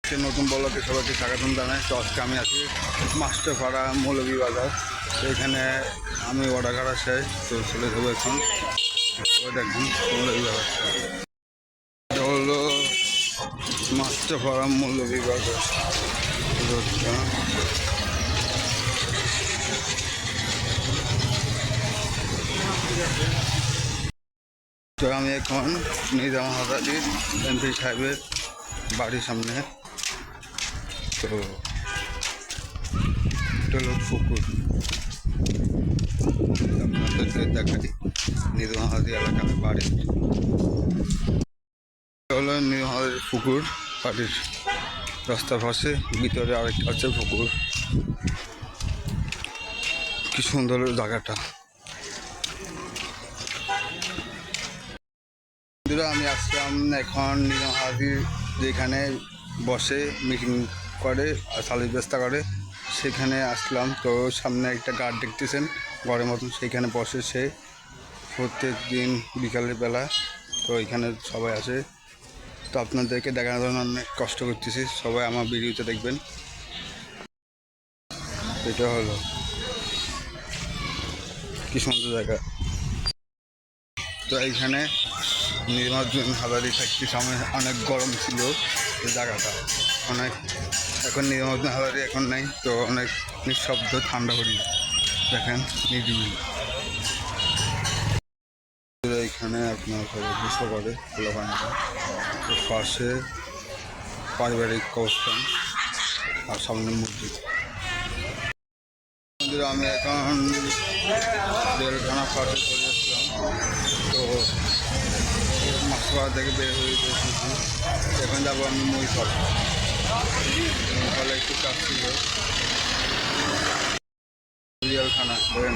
আজকে নতুন ব্লগে সবাইকে স্বাগতম জানাই। তো আজকে আমি আছি মাস্টারপাড়া মৌলভীবাজার। তো এখানে আমি অর্ডার করা শেষ, তো চলে যাবো এখন। দেখুন মৌলভীবাজারটা, এটা হলো মাস্টারপাড়া মৌলভীবাজার রোডটা। তো আমি এখন নিজাম হাজারির এমপি সাহেবের বাড়ির সামনে। তো এটা হলো পুকুর, আপনাদেরকে দেখাই নিজাম হাজারি এলাকার বাড়ি। এটা হলো নিজাম হাজারির পুকুর, বাড়ির রাস্তার পাশে ভিতরে আরেকটা আছে পুকুর। কি সুন্দর জায়গাটা। আমি আসলাম এখন নিজাম হাজির যেখানে বসে মিটিং করে আর সালিশ ব্যবস্থা করে, সেখানে আসলাম। তো সামনে একটা গার্ড দেখতেছেন ঘরের মতন, সেইখানে বসে সে প্রত্যেক দিন বিকালের বেলা। তো এখানে সবাই আসে। তো আপনাদেরকে দেখানোর জন্য অনেক কষ্ট করতেছি, সবাই আমার ভিডিওতে দেখবেন। এটা হলো কি সুন্দর জায়গা। তো এইখানে নিজামুদ্দিন হাজারি ফ্যাক্টরি সামনে অনেক গরম ছিল এই জায়গাটা, অনেক। এখন নিজামুদ্দিন হাজারি এখন নেই, তো অনেক নিঃশব্দ ঠান্ডা করি দেখেন নিরিবিলি। এইখানে আপনার বসে করে খোলা পানিটা, পাশে পারিবারিক কবরস্থান আর সামনে মসজিদ। আমি এখন জেলখানা পাশে চলে আসলাম। তো মাছপাড়া থেকে বের হয়ে এসেছি, এখন যাবো আমি মহিষাল। মহিষালে একটু কাজ ছিল, জেলখানা ধরেন।